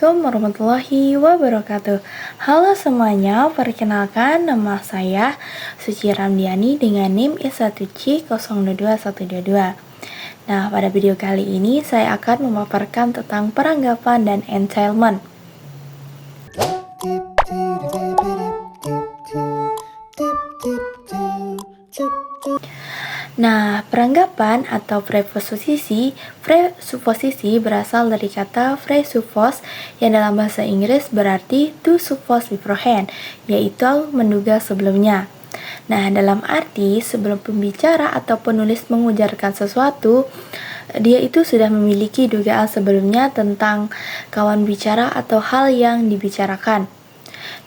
Assalamualaikum warahmatullahi wabarakatuh. Halo semuanya, perkenalkan nama saya Suci Ramdiani dengan NIM I1C022122. Nah, pada video kali ini saya akan memaparkan tentang peranggapan dan entailment. Nah, peranggapan atau presuposisi berasal dari kata presuppose yang dalam bahasa Inggris berarti to suppose beforehand, yaitu menduga sebelumnya. Nah, dalam arti sebelum pembicara atau penulis mengujarkan sesuatu, dia itu sudah memiliki dugaan sebelumnya tentang kawan bicara atau hal yang dibicarakan.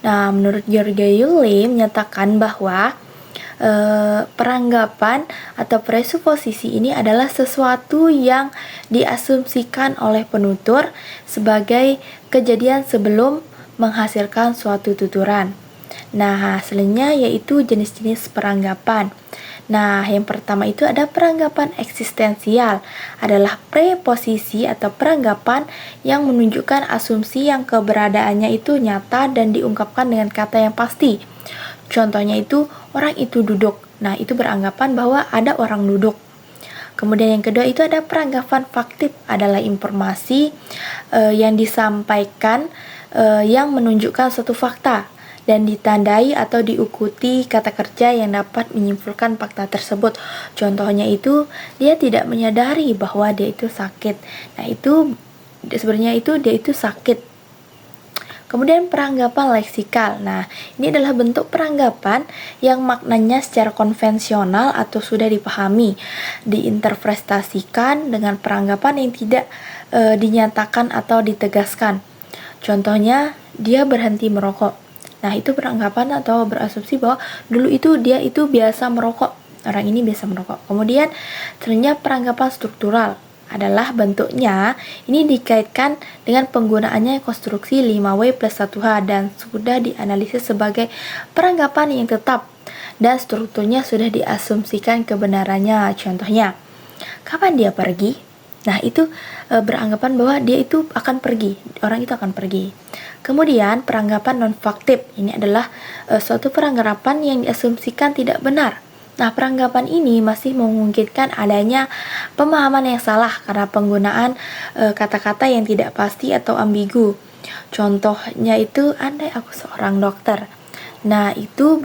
Nah, menurut George Yulle menyatakan bahwa peranggapan atau presuposisi ini adalah sesuatu yang diasumsikan oleh penutur sebagai kejadian sebelum menghasilkan suatu tuturan. Nah, hasilnya yaitu jenis-jenis peranggapan. Nah, yang pertama itu ada peranggapan eksistensial, adalah preposisi atau peranggapan yang menunjukkan asumsi yang keberadaannya itu nyata dan diungkapkan dengan kata yang pasti. Contohnya itu, orang itu duduk. Nah, itu beranggapan bahwa ada orang duduk. Kemudian yang kedua itu ada peranggapan faktif, adalah informasi yang disampaikan yang menunjukkan suatu fakta dan ditandai atau diikuti kata kerja yang dapat menyimpulkan fakta tersebut. Contohnya itu, dia tidak menyadari bahwa dia itu sakit. Nah, itu sebenarnya itu dia itu sakit. Kemudian peranggapan leksikal. Nah, ini adalah bentuk peranggapan yang maknanya secara konvensional atau sudah dipahami, diinterpretasikan dengan peranggapan yang tidak dinyatakan atau ditegaskan. Contohnya, dia berhenti merokok. Nah, itu peranggapan atau berasumsi bahwa dulu itu dia itu biasa merokok. Orang ini biasa merokok. Kemudian, selanjutnya peranggapan struktural adalah bentuknya ini dikaitkan dengan penggunaannya konstruksi 5W plus 1H dan sudah dianalisis sebagai peranggapan yang tetap dan strukturnya sudah diasumsikan kebenarannya. Contohnya, kapan dia pergi? Nah, itu beranggapan bahwa dia itu akan pergi, orang itu akan pergi. Kemudian peranggapan non-faktif, ini adalah suatu peranggapan yang diasumsikan tidak benar. Nah, peranggapan ini masih memungkinkan adanya pemahaman yang salah karena penggunaan kata-kata yang tidak pasti atau ambigu. Contohnya itu, andai aku seorang dokter. Nah, itu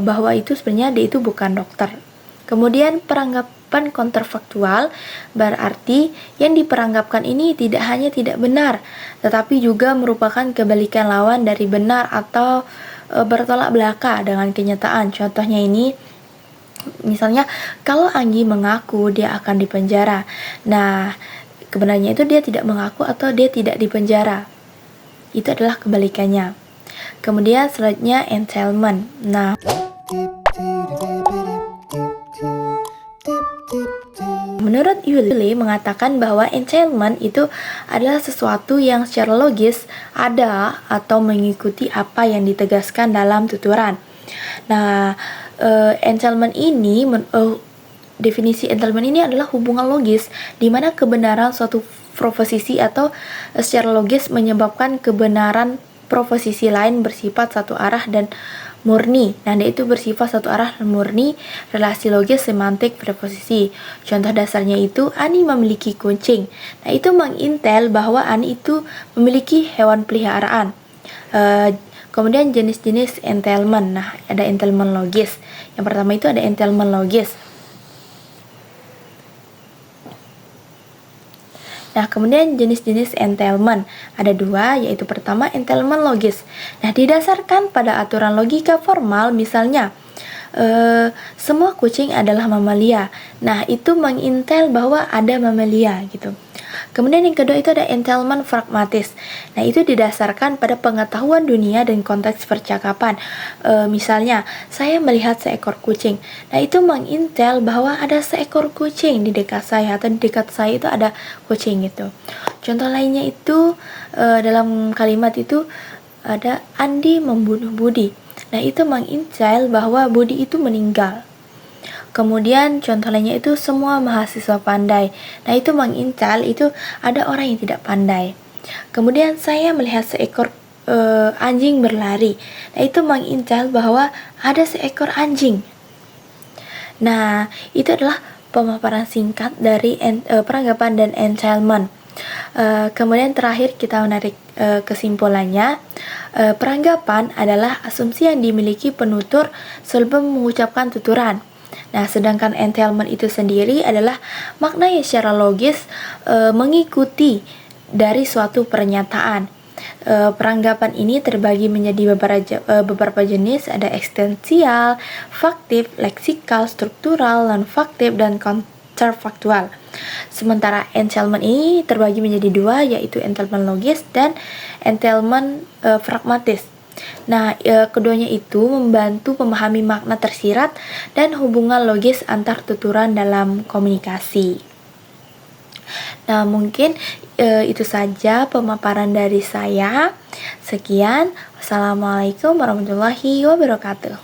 bahwa itu sebenarnya dia itu bukan dokter. Kemudian peranggapan kontrafaktual berarti yang diperanggapkan ini tidak hanya tidak benar, tetapi juga merupakan kebalikan lawan dari benar atau bertolak belakang dengan kenyataan. Contohnya ini, misalnya, kalau Anggi mengaku dia akan dipenjara. Nah, kebenarannya itu dia tidak mengaku atau dia tidak dipenjara. Itu adalah kebalikannya. Kemudian selanjutnya entailment. Nah, menurut Yulle mengatakan bahwa entailment itu adalah sesuatu yang secara logis ada atau mengikuti apa yang ditegaskan dalam tuturan. Nah, entailment ini definisi entailment ini adalah hubungan logis di mana kebenaran suatu proposisi atau secara logis menyebabkan kebenaran proposisi lain bersifat satu arah dan murni. Nah, itu bersifat satu arah dan murni, relasi logis semantik preposisi. Contoh dasarnya itu, Ani memiliki kucing. Nah, itu mengintel bahwa Ani itu memiliki hewan peliharaan. Kemudian jenis-jenis entailment. Nah, ada entailment logis. Yang pertama itu ada entailment logis. Nah, kemudian jenis-jenis entailment. Ada dua, yaitu pertama entailment logis. Nah, didasarkan pada aturan logika formal, misalnya, semua kucing adalah mamalia. Nah, itu mengintel bahwa ada mamalia gitu. Kemudian yang kedua itu ada entailment pragmatis. Nah, itu didasarkan pada pengetahuan dunia dan konteks percakapan. Misalnya, saya melihat seekor kucing. Nah, itu mengintel bahwa ada seekor kucing di dekat saya atau di dekat saya itu ada kucing gitu. Contoh lainnya itu dalam kalimat itu ada Andi membunuh Budi. Nah, itu mengintel bahwa Budi itu meninggal. Kemudian contoh lainnya itu semua mahasiswa pandai. Nah, itu mengintel itu ada orang yang tidak pandai. Kemudian saya melihat seekor anjing berlari. Nah, itu mengintel bahwa ada seekor anjing. Nah, itu adalah pemaparan singkat dari peranggapan dan entailment. Kemudian terakhir kita menarik kesimpulannya. Peranggapan adalah asumsi yang dimiliki penutur sebelum mengucapkan tuturan. Nah, sedangkan entailment itu sendiri adalah makna yang secara logis mengikuti dari suatu pernyataan. Peranggapan ini terbagi menjadi beberapa jenis, ada eksistensial, faktif, leksikal, struktural, non-faktif, dan counterfaktual. Sementara entailment ini terbagi menjadi dua, yaitu entailment logis dan entailment pragmatis. Nah, keduanya itu membantu memahami makna tersirat dan hubungan logis antar tuturan dalam komunikasi. Nah, mungkin itu saja pemaparan dari saya. Sekian, wassalamualaikum warahmatullahi wabarakatuh.